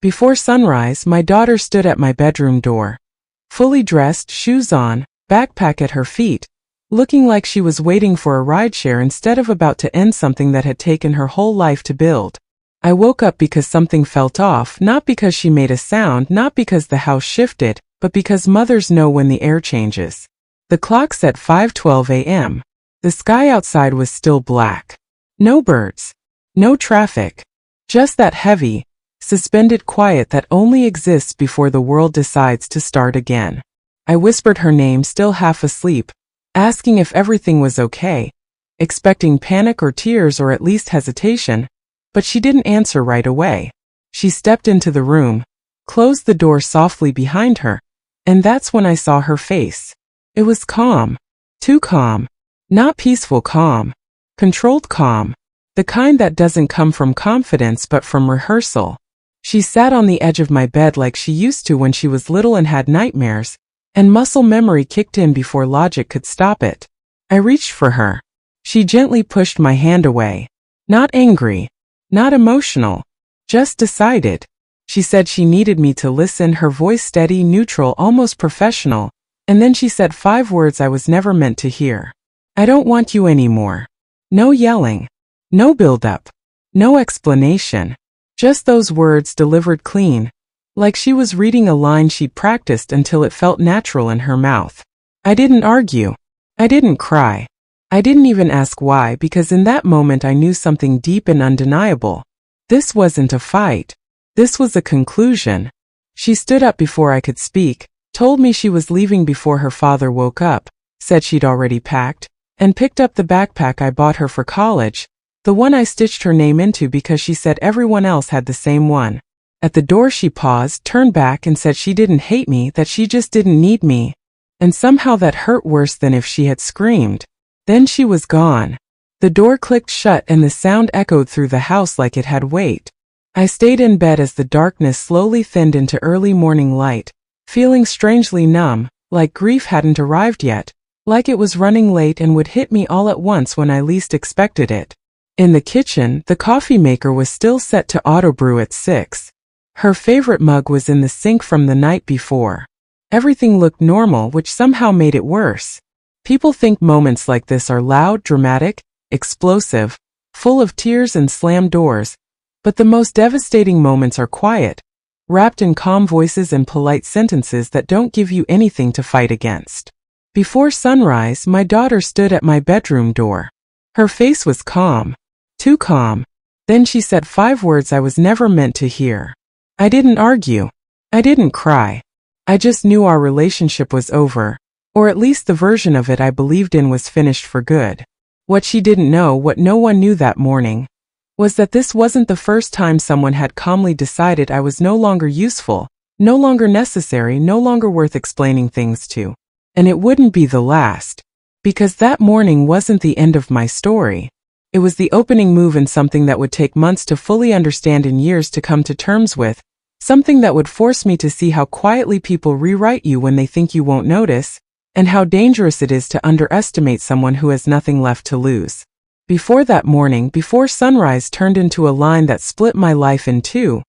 Before sunrise, my daughter stood at my bedroom door. Fully dressed, shoes on, backpack at her feet, looking like she was waiting for a rideshare instead of about to end something that had taken her whole life to build. I woke up because something felt off, not because she made a sound, not because the house shifted, but because mothers know when the air changes. The clock said 5:12 a.m. The sky outside was still black. No birds. No traffic. Just that heavy, suspended quiet that only exists before the world decides to start again. I whispered her name, still half asleep, asking if everything was okay, expecting panic or tears or at least hesitation, but she didn't answer right away. She stepped into the room, closed the door softly behind her, and that's when I saw her face. It was calm. Too calm. Not peaceful calm. Controlled calm. The kind that doesn't come from confidence but from rehearsal. She sat on the edge of my bed like she used to when she was little and had nightmares, and muscle memory kicked in before logic could stop it. I reached for her. She gently pushed my hand away. Not angry. Not emotional. Just decided. She said she needed me to listen, her voice steady, neutral, almost professional, and then she said 5 words I was never meant to hear. I don't want you anymore. No yelling. No build-up. No explanation. Just those words delivered clean, like she was reading a line she'd practiced until it felt natural in her mouth. I didn't argue. I didn't cry. I didn't even ask why, because in that moment I knew something deep and undeniable. This wasn't a fight. This was a conclusion. She stood up before I could speak, told me she was leaving before her father woke up, said she'd already packed, and picked up the backpack I bought her for college, the one I stitched her name into because she said everyone else had the same one. At the door she paused, turned back and said she didn't hate me, that she just didn't need me. And somehow that hurt worse than if she had screamed. Then she was gone. The door clicked shut and the sound echoed through the house like it had weight. I stayed in bed as the darkness slowly thinned into early morning light, feeling strangely numb, like grief hadn't arrived yet, like it was running late and would hit me all at once when I least expected it. In the kitchen, the coffee maker was still set to auto-brew at 6. Her favorite mug was in the sink from the night before. Everything looked normal, which somehow made it worse. People think moments like this are loud, dramatic, explosive, full of tears and slammed doors, but the most devastating moments are quiet, wrapped in calm voices and polite sentences that don't give you anything to fight against. Before sunrise, my daughter stood at my bedroom door. Her face was calm. Too calm. Then she said 5 words I was never meant to hear. I didn't argue. I didn't cry. I just knew our relationship was over, or at least the version of it I believed in was finished for good. What she didn't know, what no one knew that morning, was that this wasn't the first time someone had calmly decided I was no longer useful, no longer necessary, no longer worth explaining things to. And it wouldn't be the last. Because that morning wasn't the end of my story. It was the opening move in something that would take months to fully understand and years to come to terms with, something that would force me to see how quietly people rewrite you when they think you won't notice, and how dangerous it is to underestimate someone who has nothing left to lose. Before that morning, before sunrise turned into a line that split my life in two,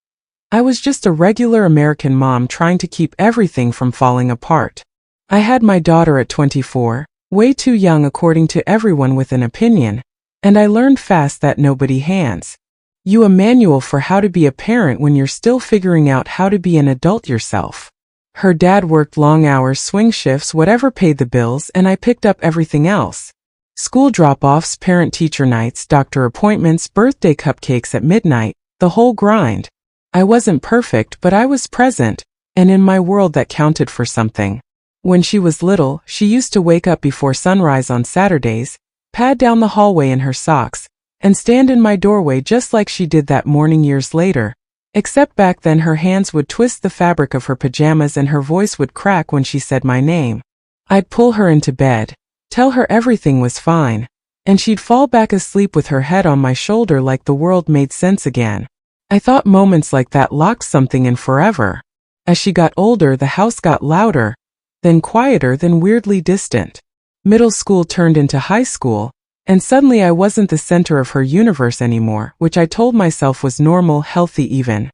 I was just a regular American mom trying to keep everything from falling apart. I had my daughter at 24, way too young according to everyone with an opinion, and I learned fast that nobody hands you a manual for how to be a parent when you're still figuring out how to be an adult yourself. Her dad worked long hours, swing shifts, whatever paid the bills, and I picked up everything else. School drop-offs, parent-teacher nights, doctor appointments, birthday cupcakes at midnight, the whole grind. I wasn't perfect, but I was present, and in my world that counted for something. When she was little, she used to wake up before sunrise on Saturdays, pad down the hallway in her socks, and stand in my doorway just like she did that morning years later. Except back then her hands would twist the fabric of her pajamas and her voice would crack when she said my name. I'd pull her into bed, tell her everything was fine, and she'd fall back asleep with her head on my shoulder like the world made sense again. I thought moments like that locked something in forever. As she got older, the house got louder, then quieter, then weirdly distant. Middle school turned into high school, and suddenly I wasn't the center of her universe anymore, which I told myself was normal, healthy even.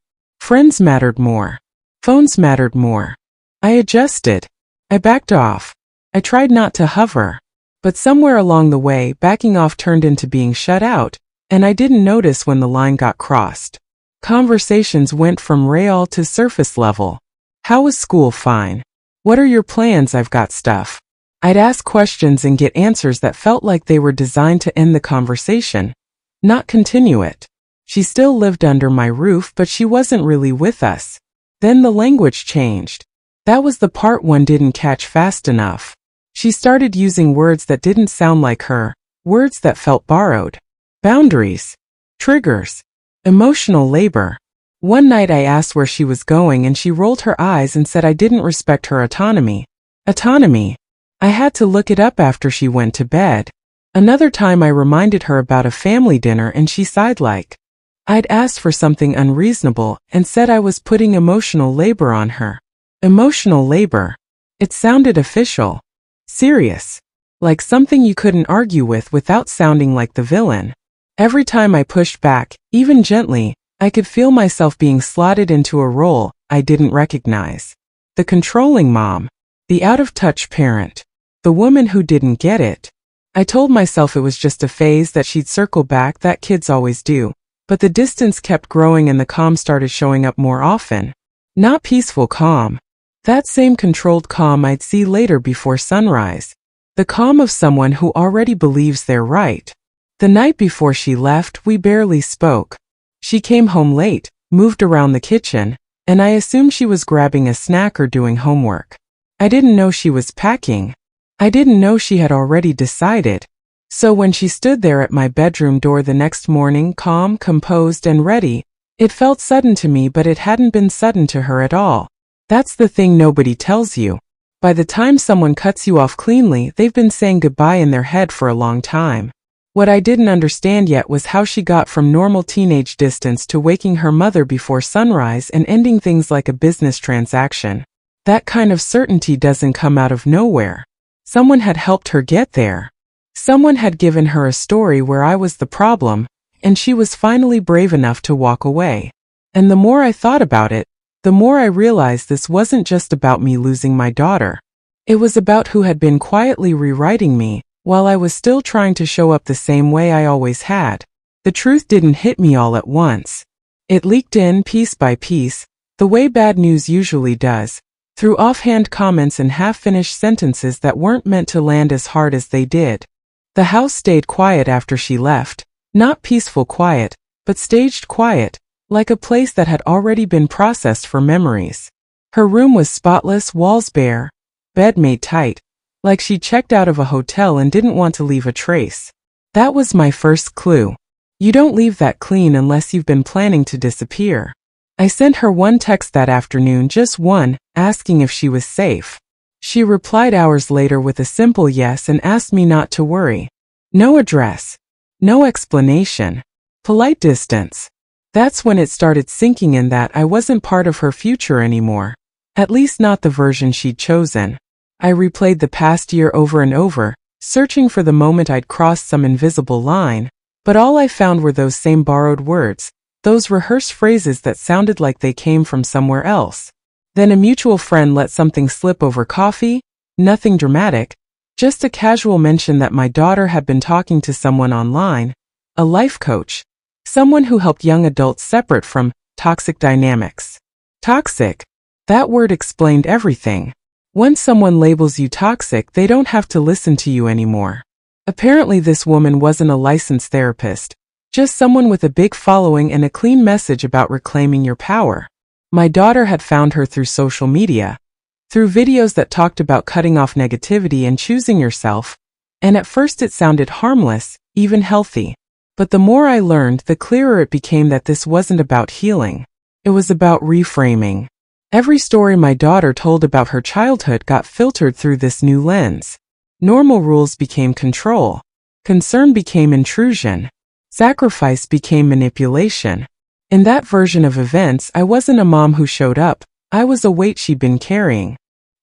Friends mattered more. Phones mattered more. I adjusted. I backed off. I tried not to hover. But somewhere along the way, backing off turned into being shut out, and I didn't notice when the line got crossed. Conversations went from real to surface level. How was school? Fine. What are your plans? I've got stuff. I'd ask questions and get answers that felt like they were designed to end the conversation, not continue it. She still lived under my roof, but she wasn't really with us. Then the language changed. That was the part one didn't catch fast enough. She started using words that didn't sound like her, words that felt borrowed. Boundaries. Triggers. Emotional labor. One night I asked where she was going and she rolled her eyes and said I didn't respect her autonomy. Autonomy. I had to look it up after she went to bed. Another time I reminded her about a family dinner and she sighed like I'd asked for something unreasonable and said I was putting emotional labor on her. Emotional labor. It sounded official. Serious. Like something you couldn't argue with without sounding like the villain. Every time I pushed back, even gently, I could feel myself being slotted into a role I didn't recognize. The controlling mom. The out-of-touch parent. The woman who didn't get it. I told myself it was just a phase that she'd circle back, that kids always do. But the distance kept growing and the calm started showing up more often. Not peaceful calm. That same controlled calm I'd see later before sunrise. The calm of someone who already believes they're right. The night before she left, we barely spoke. She came home late, moved around the kitchen, and I assumed she was grabbing a snack or doing homework. I didn't know she was packing. I didn't know she had already decided. So when she stood there at my bedroom door the next morning, calm, composed, and ready, it felt sudden to me, but it hadn't been sudden to her at all. That's the thing nobody tells you. By the time someone cuts you off cleanly, they've been saying goodbye in their head for a long time. What I didn't understand yet was how she got from normal teenage distance to waking her mother before sunrise and ending things like a business transaction. That kind of certainty doesn't come out of nowhere. Someone had helped her get there. Someone had given her a story where I was the problem, and she was finally brave enough to walk away. And the more I thought about it, the more I realized this wasn't just about me losing my daughter. It was about who had been quietly rewriting me, while I was still trying to show up the same way I always had. The truth didn't hit me all at once. It leaked in piece by piece, the way bad news usually does, through offhand comments and half-finished sentences that weren't meant to land as hard as they did. The house stayed quiet after she left, not peaceful quiet, but staged quiet, like a place that had already been processed for memories. Her room was spotless, walls bare, bed made tight, like she checked out of a hotel and didn't want to leave a trace. That was my first clue. You don't leave that clean unless you've been planning to disappear. I sent her one text that afternoon, just one, asking if she was safe. She replied hours later with a simple yes and asked me not to worry. No address. No explanation. Polite distance. That's when it started sinking in that I wasn't part of her future anymore. At least not the version she'd chosen. I replayed the past year over and over, searching for the moment I'd crossed some invisible line, but all I found were those same borrowed words, those rehearsed phrases that sounded like they came from somewhere else. Then a mutual friend let something slip over coffee, nothing dramatic, just a casual mention that my daughter had been talking to someone online, a life coach, someone who helped young adults separate from toxic dynamics. Toxic. That word explained everything. Once someone labels you toxic, they don't have to listen to you anymore. Apparently this woman wasn't a licensed therapist, just someone with a big following and a clean message about reclaiming your power. My daughter had found her through social media, through videos that talked about cutting off negativity and choosing yourself, and at first it sounded harmless, even healthy. But the more I learned, the clearer it became that this wasn't about healing. It was about reframing. Every story my daughter told about her childhood got filtered through this new lens. Normal rules became control. Concern became intrusion. Sacrifice became manipulation. In that version of events, I wasn't a mom who showed up. I was a weight she'd been carrying.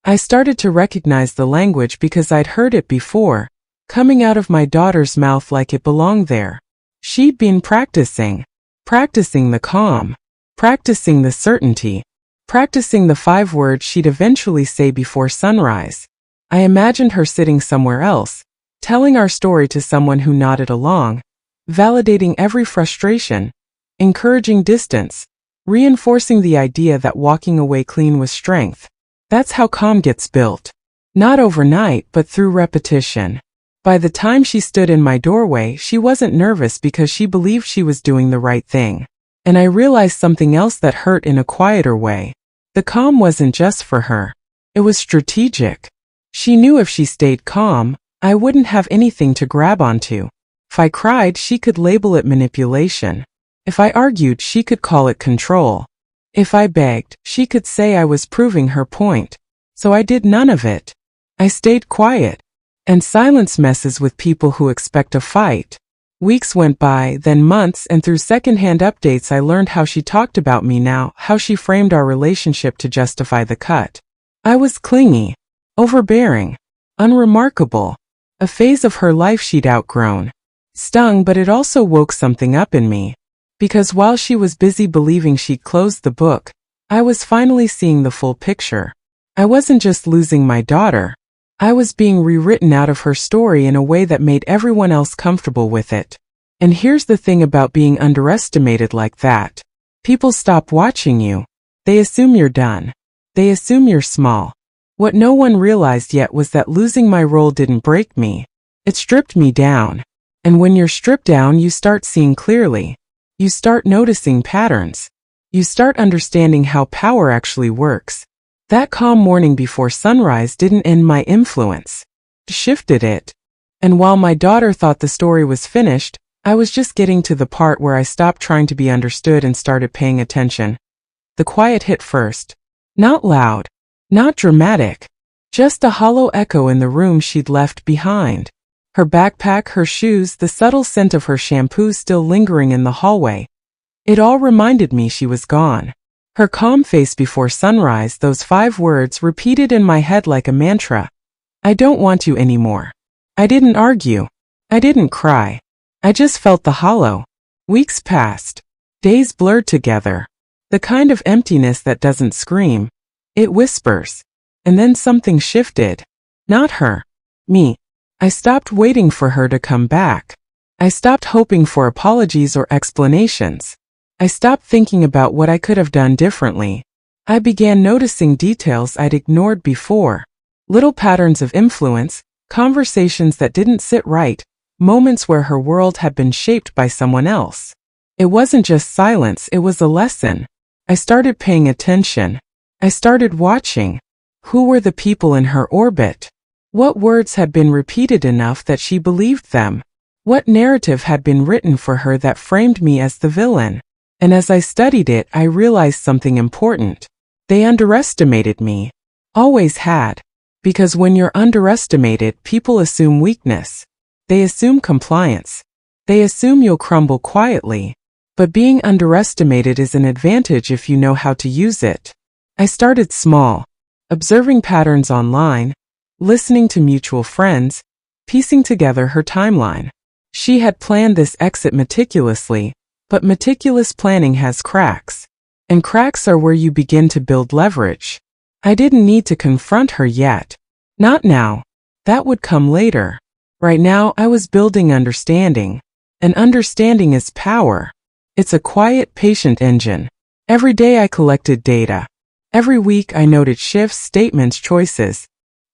I started to recognize the language because I'd heard it before, coming out of my daughter's mouth like it belonged there. She'd been practicing the calm, practicing the certainty, practicing the 5 words she'd eventually say before sunrise. I imagined her sitting somewhere else, telling our story to someone who nodded along, validating every frustration, encouraging distance, reinforcing the idea that walking away clean was strength. That's how calm gets built. Not overnight, but through repetition. By the time she stood in my doorway, she wasn't nervous because she believed she was doing the right thing. And I realized something else that hurt in a quieter way. The calm wasn't just for her. It was strategic. She knew if she stayed calm, I wouldn't have anything to grab onto. If I cried, she could label it manipulation. If I argued, she could call it control. If I begged, she could say I was proving her point. So I did none of it. I stayed quiet. And silence messes with people who expect a fight. Weeks went by, then months, and through secondhand updates I learned how she talked about me now, how she framed our relationship to justify the cut. I was clingy, overbearing, unremarkable. A phase of her life she'd outgrown. Stung, but it also woke something up in me. Because while she was busy believing she'd closed the book, I was finally seeing the full picture. I wasn't just losing my daughter. I was being rewritten out of her story in a way that made everyone else comfortable with it. And here's the thing about being underestimated like that. People stop watching you. They assume you're done. They assume you're small. What no one realized yet was that losing my role didn't break me. It stripped me down. And when you're stripped down, you start seeing clearly. You start noticing patterns. You start understanding how power actually works. That calm morning before sunrise didn't end my influence. It shifted it. And while my daughter thought the story was finished, I was just getting to the part where I stopped trying to be understood and started paying attention. The quiet hit first. Not loud. Not dramatic. Just a hollow echo in the room she'd left behind. Her backpack, her shoes, the subtle scent of her shampoo still lingering in the hallway. It all reminded me she was gone. Her calm face before sunrise, those 5 words repeated in my head like a mantra. I don't want you anymore. I didn't argue. I didn't cry. I just felt the hollow. Weeks passed. Days blurred together. The kind of emptiness that doesn't scream. It whispers. And then something shifted. Not her. Me. I stopped waiting for her to come back. I stopped hoping for apologies or explanations. I stopped thinking about what I could have done differently. I began noticing details I'd ignored before. Little patterns of influence, conversations that didn't sit right, moments where her world had been shaped by someone else. It wasn't just silence, it was a lesson. I started paying attention. I started watching. Who were the people in her orbit? What words had been repeated enough that she believed them? What narrative had been written for her that framed me as the villain? And as I studied it, I realized something important. They underestimated me. Always had. Because when you're underestimated, people assume weakness. They assume compliance. They assume you'll crumble quietly. But being underestimated is an advantage if you know how to use it. I started small, observing patterns online, listening to mutual friends, piecing together her timeline. She had planned this exit meticulously, but meticulous planning has cracks. And cracks are where you begin to build leverage. I didn't need to confront her yet. Not now. That would come later. Right now, I was building understanding. And understanding is power. It's a quiet, patient engine. Every day I collected data. Every week I noted shifts, statements, choices.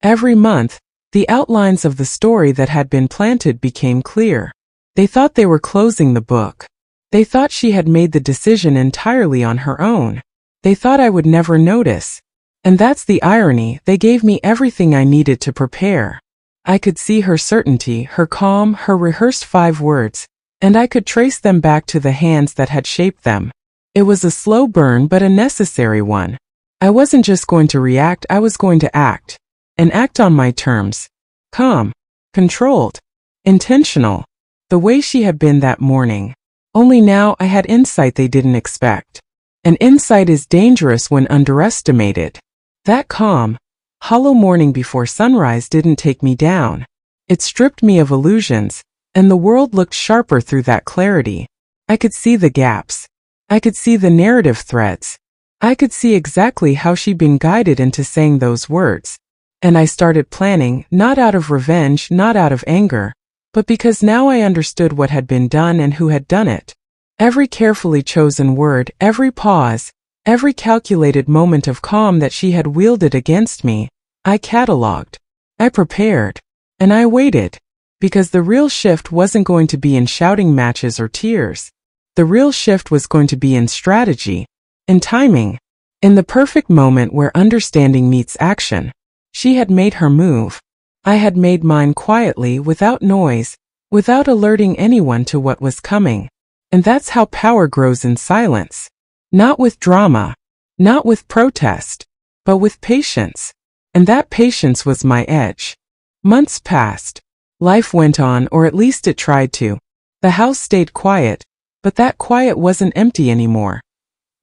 Every month, the outlines of the story that had been planted became clear. They thought they were closing the book. They thought she had made the decision entirely on her own. They thought I would never notice. And that's the irony, they gave me everything I needed to prepare. I could see her certainty, her calm, her rehearsed 5 words, and I could trace them back to the hands that had shaped them. It was a slow burn but a necessary one. I wasn't just going to react, I was going to act. And act on my terms. Calm. Controlled. Intentional. The way she had been that morning. Only now I had insight they didn't expect. And insight is dangerous when underestimated. That calm, hollow morning before sunrise didn't take me down. It stripped me of illusions, and the world looked sharper through that clarity. I could see the gaps. I could see the narrative threads. I could see exactly how she'd been guided into saying those words. And I started planning, not out of revenge, not out of anger, but because now I understood what had been done and who had done it. Every carefully chosen word, every pause, every calculated moment of calm that she had wielded against me, I catalogued. I prepared. And I waited. Because the real shift wasn't going to be in shouting matches or tears. The real shift was going to be in strategy, in timing, in the perfect moment where understanding meets action. She had made her move. I had made mine quietly, without noise, without alerting anyone to what was coming. And that's how power grows in silence. Not with drama, not with protest, but with patience. And that patience was my edge. Months passed. Life went on, or at least it tried to. The house stayed quiet, but that quiet wasn't empty anymore.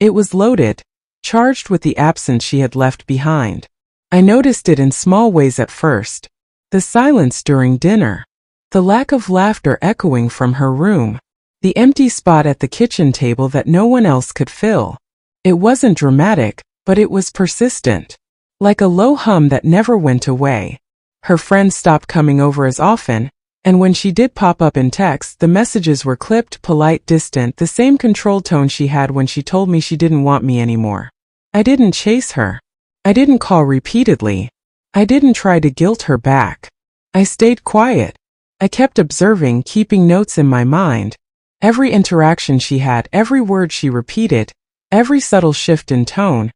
It was loaded, charged with the absence she had left behind. I noticed it in small ways at first. The silence during dinner. The lack of laughter echoing from her room. The empty spot at the kitchen table that no one else could fill. It wasn't dramatic, but it was persistent. Like a low hum that never went away. Her friends stopped coming over as often, and when she did pop up in text, the messages were clipped, polite, distant, the same controlled tone she had when she told me she didn't want me anymore. I didn't chase her. I didn't call repeatedly. I didn't try to guilt her back. I stayed quiet. I kept observing, keeping notes in my mind. Every interaction she had, every word she repeated, every subtle shift in tone.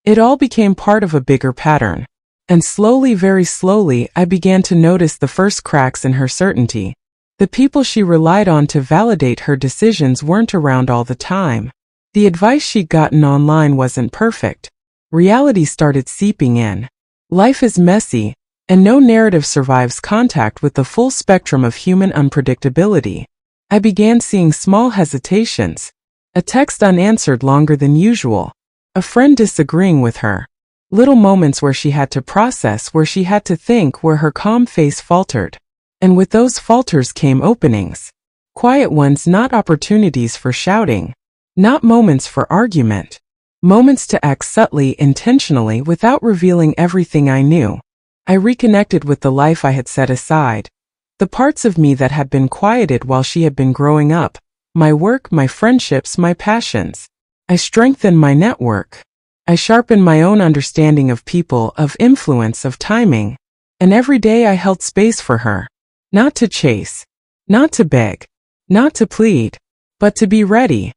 It all became part of a bigger pattern. And slowly, very slowly, I began to notice the first cracks in her certainty. The people she relied on to validate her decisions weren't around all the time. The advice she'd gotten online wasn't perfect. Reality started seeping in. Life is messy, and no narrative survives contact with the full spectrum of human unpredictability. I began seeing small hesitations. A text unanswered longer than usual. A friend disagreeing with her. Little moments where she had to process, where she had to think, where her calm face faltered. And with those falters came openings. Quiet ones, not opportunities for shouting. Not moments for argument. Moments to act subtly, intentionally, without revealing everything I knew. I reconnected with the life I had set aside. The parts of me that had been quieted while she had been growing up. My work, my friendships, my passions. I strengthened my network. I sharpened my own understanding of people, of influence, of timing. And every day I held space for her. Not to chase. Not to beg. Not to plead. But to be ready.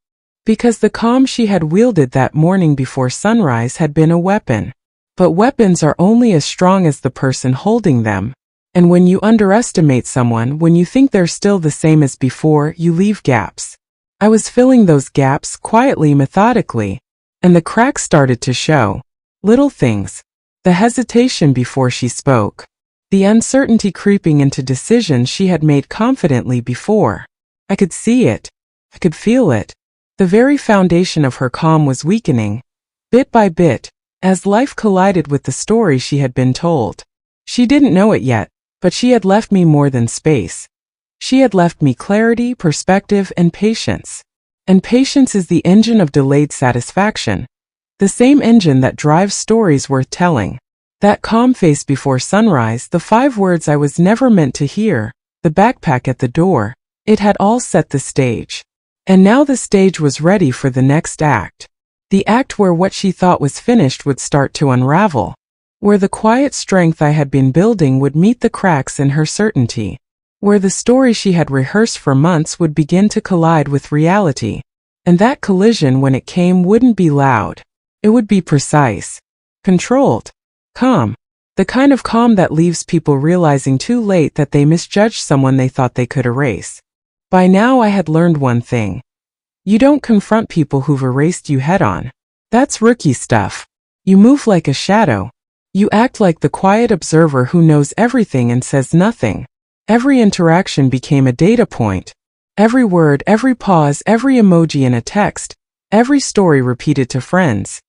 Because the calm she had wielded that morning before sunrise had been a weapon. But weapons are only as strong as the person holding them. And when you underestimate someone, when you think they're still the same as before, you leave gaps. I was filling those gaps quietly, methodically. And the cracks started to show. Little things. The hesitation before she spoke. The uncertainty creeping into decisions she had made confidently before. I could see it. I could feel it. The very foundation of her calm was weakening, bit by bit, as life collided with the story she had been told. She didn't know it yet, but she had left me more than space. She had left me clarity, perspective, and patience. And patience is the engine of delayed satisfaction. The same engine that drives stories worth telling. That calm face before sunrise, the 5 words I was never meant to hear, the backpack at the door, it had all set the stage. And now the stage was ready for the next act. The act where what she thought was finished would start to unravel. Where the quiet strength I had been building would meet the cracks in her certainty. Where the story she had rehearsed for months would begin to collide with reality. And that collision, when it came, wouldn't be loud. It would be precise. Controlled. Calm. The kind of calm that leaves people realizing too late that they misjudged someone they thought they could erase. By now I had learned one thing. You don't confront people who've erased you head-on. That's rookie stuff. You move like a shadow. You act like the quiet observer who knows everything and says nothing. Every interaction became a data point. Every word, every pause, every emoji in a text, every story repeated to friends.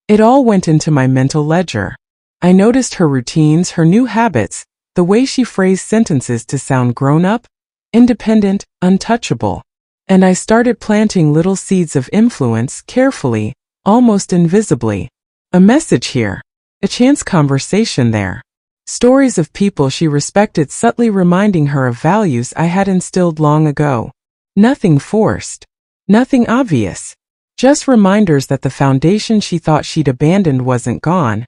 It all went into my mental ledger. I noticed her routines, her new habits, the way she phrased sentences to sound grown-up, independent, untouchable. And I started planting little seeds of influence carefully, almost invisibly. A message here. A chance conversation there. Stories of people she respected subtly reminding her of values I had instilled long ago. Nothing forced. Nothing obvious. Just reminders that the foundation she thought she'd abandoned wasn't gone.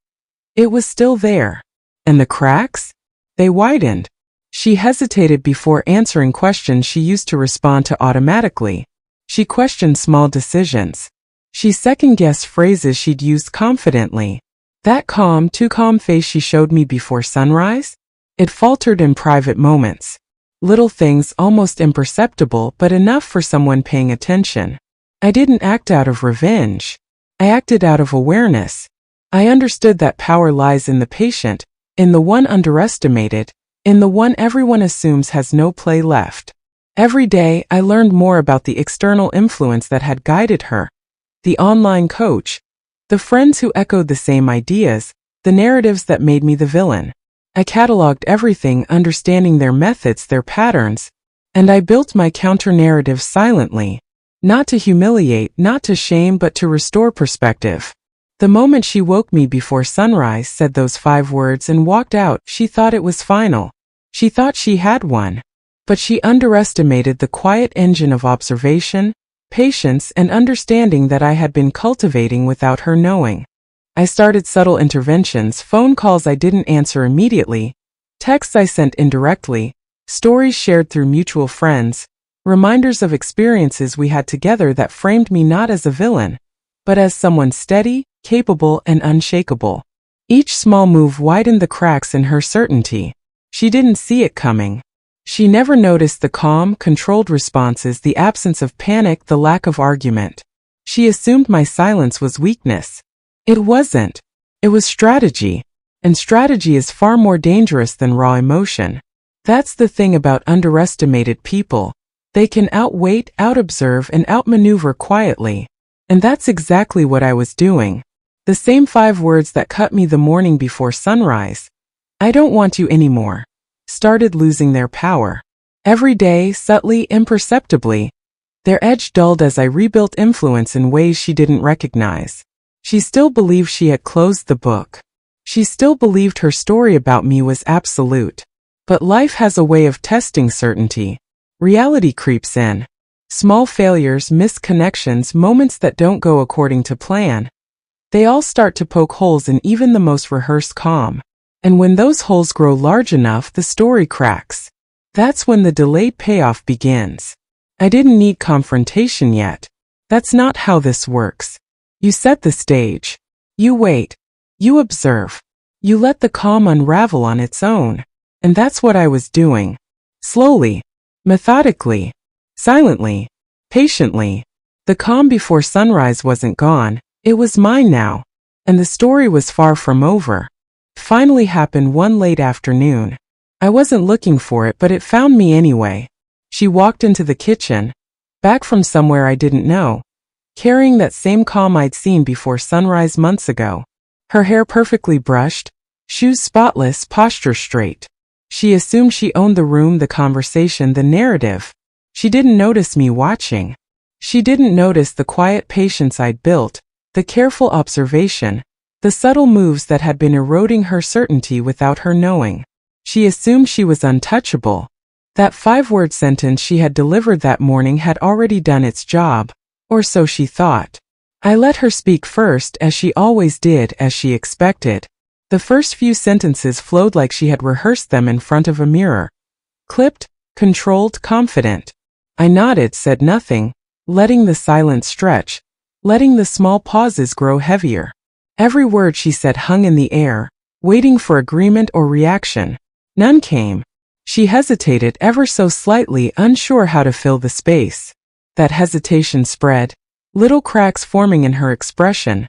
It was still there. And the cracks? They widened. She hesitated before answering questions she used to respond to automatically. She questioned small decisions. She second-guessed phrases she'd used confidently. That calm, too calm face she showed me before sunrise? It faltered in private moments. Little things almost imperceptible but enough for someone paying attention. I didn't act out of revenge. I acted out of awareness. I understood that power lies in the patient, in the one underestimated, in the one everyone assumes has no play left. Every day I learned more about the external influence that had guided her. The online coach. The friends who echoed the same ideas, the narratives that made me the villain. I cataloged everything, understanding their methods, their patterns, and I built my counter-narrative silently. Not to humiliate, not to shame, but to restore perspective. The moment she woke me before sunrise, said those 5 words and walked out, she thought it was final. She thought she had won. But she underestimated the quiet engine of observation, patience, and understanding that I had been cultivating without her knowing. I started subtle interventions, phone calls I didn't answer immediately, texts I sent indirectly, stories shared through mutual friends, reminders of experiences we had together that framed me not as a villain, but as someone steady, capable, and unshakable. Each small move widened the cracks in her certainty. She didn't see it coming. She never noticed the calm, controlled responses, the absence of panic, the lack of argument. She assumed my silence was weakness. It wasn't. It was strategy. And strategy is far more dangerous than raw emotion. That's the thing about underestimated people. They can outwait, out-observe, and outmaneuver quietly. And that's exactly what I was doing. The same 5 words that cut me the morning before sunrise. I don't want you anymore. Started losing their power. Every day, subtly, imperceptibly. Their edge dulled as I rebuilt influence in ways she didn't recognize. She still believed she had closed the book. She still believed her story about me was absolute. But life has a way of testing certainty. Reality creeps in. Small failures, missed connections, moments that don't go according to plan. They all start to poke holes in even the most rehearsed calm. And when those holes grow large enough, the story cracks. That's when the delayed payoff begins. I didn't need confrontation yet. That's not how this works. You set the stage. You wait. You observe. You let the calm unravel on its own. And that's what I was doing. Slowly. Methodically. Silently. Patiently. The calm before sunrise wasn't gone. It was mine now. And the story was far from over. It finally happened one late afternoon. I wasn't looking for it, but it found me anyway. She walked into the kitchen, back from somewhere I didn't know, carrying that same calm I'd seen before sunrise months ago. Her hair perfectly brushed, shoes spotless, posture straight. She assumed she owned the room, the conversation, the narrative. She didn't notice me watching. She didn't notice the quiet patience I'd built, the careful observation, the subtle moves that had been eroding her certainty without her knowing. She assumed she was untouchable. That 5-word sentence she had delivered that morning had already done its job, or so she thought. I let her speak first, as she always did, as she expected. The first few sentences flowed like she had rehearsed them in front of a mirror. Clipped, controlled, confident. I nodded, said nothing, letting the silence stretch, letting the small pauses grow heavier. Every word she said hung in the air, waiting for agreement or reaction. None came. She hesitated ever so slightly, unsure how to fill the space. That hesitation spread, little cracks forming in her expression,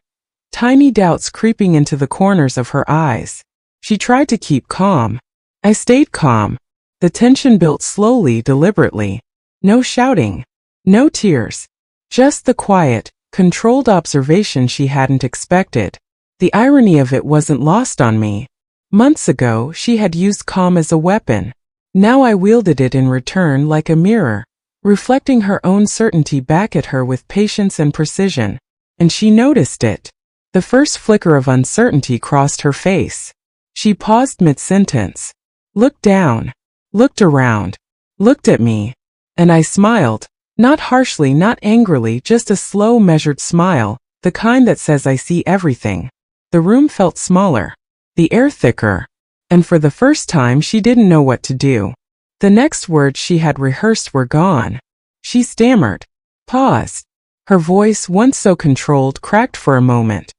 tiny doubts creeping into the corners of her eyes. She tried to keep calm. I stayed calm. The tension built slowly, deliberately. No shouting. No tears. Just the quiet, controlled observation she hadn't expected. The irony of it wasn't lost on me. Months ago, she had used calm as a weapon. Now I wielded it in return like a mirror, reflecting her own certainty back at her with patience and precision. And she noticed it. The first flicker of uncertainty crossed her face. She paused mid-sentence, looked down, looked around, looked at me, and I smiled, not harshly, not angrily, just a slow, measured smile, the kind that says I see everything. The room felt smaller, the air thicker, and for the first time she didn't know what to do. The next words she had rehearsed were gone. She stammered, paused. Her voice, once so controlled, cracked for a moment.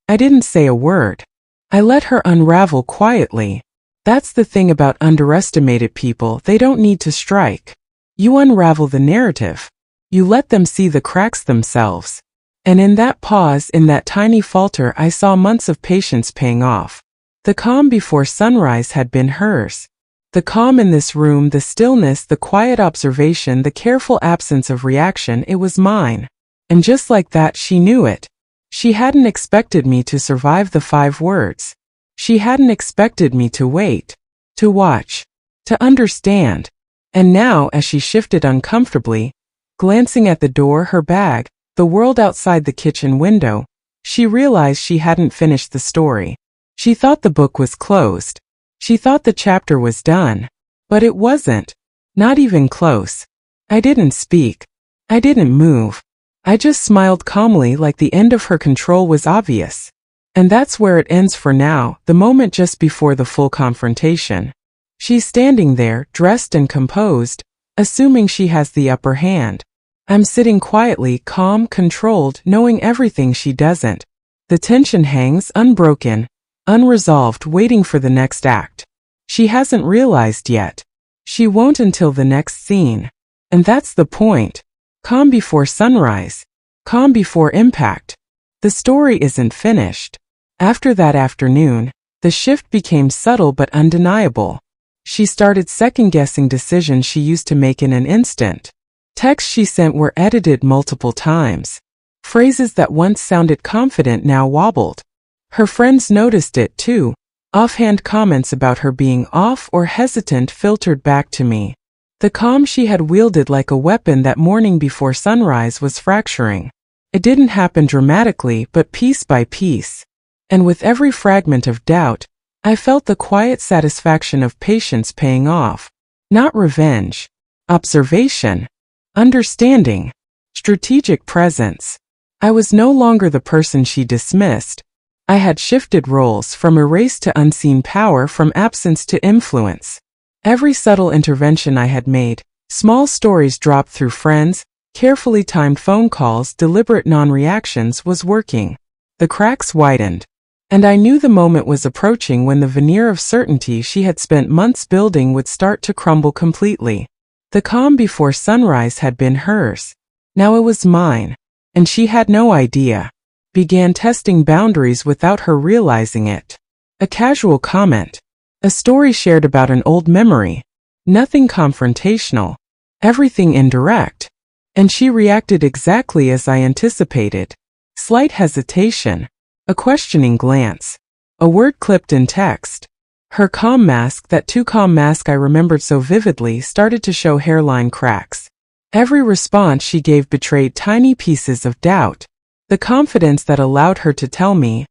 I didn't say a word. I let her unravel quietly. That's the thing about underestimated people, they don't need to strike. You unravel the narrative. You let them see the cracks themselves. And in that pause, in that tiny falter, I saw months of patience paying off. The calm before sunrise had been hers. The calm in this room, the stillness, the quiet observation, the careful absence of reaction, it was mine. And just like that, she knew it. She hadn't expected me to survive the 5 words. She hadn't expected me to wait, to watch, to understand. And now, as she shifted uncomfortably, glancing at the door, her bag, the world outside the kitchen window, she realized she hadn't finished the story. She thought the book was closed. She thought the chapter was done. But it wasn't. Not even close. I didn't speak. I didn't move. I just smiled calmly, like the end of her control was obvious. And that's where it ends for now, the moment just before the full confrontation. She's standing there, dressed and composed, assuming she has the upper hand. I'm sitting quietly, calm, controlled, knowing everything she doesn't. The tension hangs, unbroken, unresolved, waiting for the next act. She hasn't realized yet. She won't until the next scene. And that's the point. Calm before sunrise. Calm before impact. The story isn't finished. After that afternoon, the shift became subtle but undeniable. She started second-guessing decisions she used to make in an instant. Texts she sent were edited multiple times. Phrases that once sounded confident now wobbled. Her friends noticed it too. Offhand comments about her being off or hesitant filtered back to me. The calm she had wielded like a weapon that morning before sunrise was fracturing. It didn't happen dramatically, but piece by piece. And with every fragment of doubt, I felt the quiet satisfaction of patience paying off. Not revenge. Observation. Understanding. Strategic presence. I was no longer the person she dismissed. I had shifted roles, from erase to unseen power, from absence to influence. Every subtle intervention I had made, small stories dropped through friends, carefully timed phone calls, deliberate non-reactions, was working. The cracks widened. And I knew the moment was approaching when the veneer of certainty she had spent months building would start to crumble completely. The calm before sunrise had been hers. Now it was mine. And she had no idea. Began testing boundaries without her realizing it. A casual comment. A story shared about an old memory. Nothing confrontational. Everything indirect. And she reacted exactly as I anticipated. Slight hesitation. A questioning glance. A word clipped in text. Her calm mask, that too calm mask I remembered so vividly, started to show hairline cracks. Every response she gave betrayed tiny pieces of doubt. The confidence that allowed her to tell me,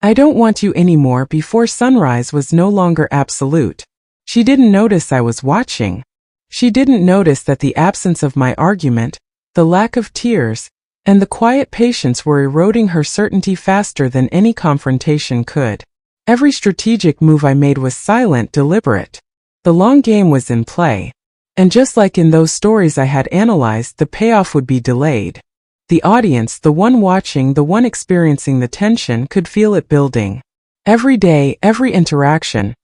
"I don't want you anymore," before sunrise was no longer absolute. She didn't notice I was watching. She didn't notice that the absence of my argument, the lack of tears, and the quiet patience were eroding her certainty faster than any confrontation could. Every strategic move I made was silent, deliberate. The long game was in play. And just like in those stories I had analyzed, the payoff would be delayed. The audience, the one watching, the one experiencing the tension, could feel it building. Every day, every interaction,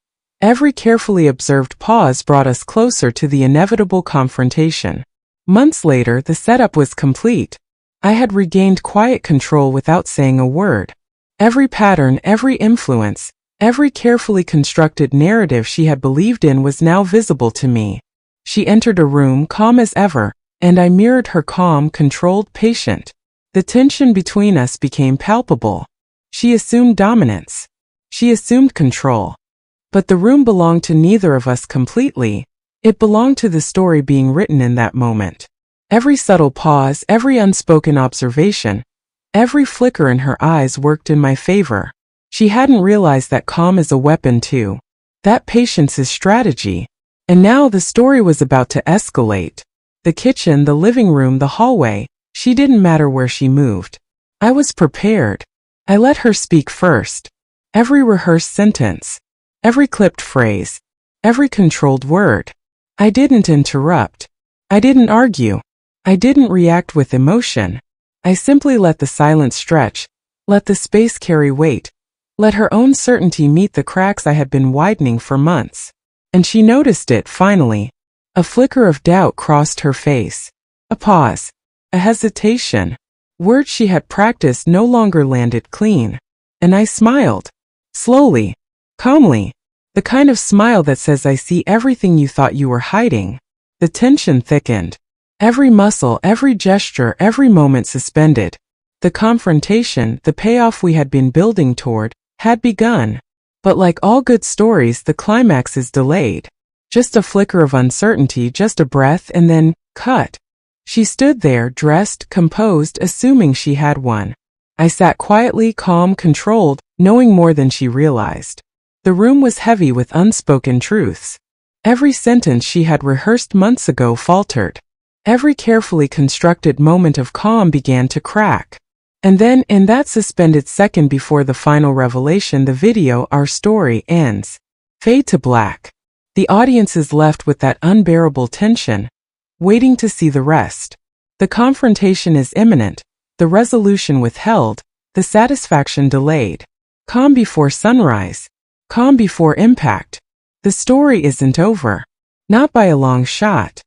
every carefully observed pause brought us closer to the inevitable confrontation. Months later, the setup was complete. I had regained quiet control without saying a word. Every pattern, every influence, every carefully constructed narrative she had believed in was now visible to me. She entered a room calm as ever, and I mirrored her calm, controlled, patient. The tension between us became palpable. She assumed dominance. She assumed control. But the room belonged to neither of us completely. It belonged to the story being written in that moment. Every subtle pause, every unspoken observation, every flicker in her eyes worked in my favor. She hadn't realized that calm is a weapon too. That patience is strategy. And now the story was about to escalate. The kitchen, the living room, the hallway, she didn't matter where she moved. I was prepared. I let her speak first. Every rehearsed sentence, every clipped phrase, every controlled word. I didn't interrupt. I didn't argue. I didn't react with emotion. I simply let the silence stretch, let the space carry weight, let her own certainty meet the cracks I had been widening for months. And she noticed it finally. A flicker of doubt crossed her face. A pause. A hesitation. Words she had practiced no longer landed clean. And I smiled. Slowly. Calmly. The kind of smile that says, I see everything you thought you were hiding. The tension thickened. Every muscle, every gesture, every moment suspended. The confrontation, the payoff we had been building toward, had begun. But like all good stories, the climax is delayed. Just a flicker of uncertainty, just a breath, and then, cut. She stood there, dressed, composed, assuming she had won. I sat quietly, calm, controlled, knowing more than she realized. The room was heavy with unspoken truths. Every sentence she had rehearsed months ago faltered. Every carefully constructed moment of calm began to crack. And then, in that suspended second before the final revelation, the video, our story, ends. Fade to black. The audience is left with that unbearable tension, waiting to see the rest. The confrontation is imminent, the resolution withheld, the satisfaction delayed. Calm before sunrise. Calm before impact. The story isn't over. Not by a long shot.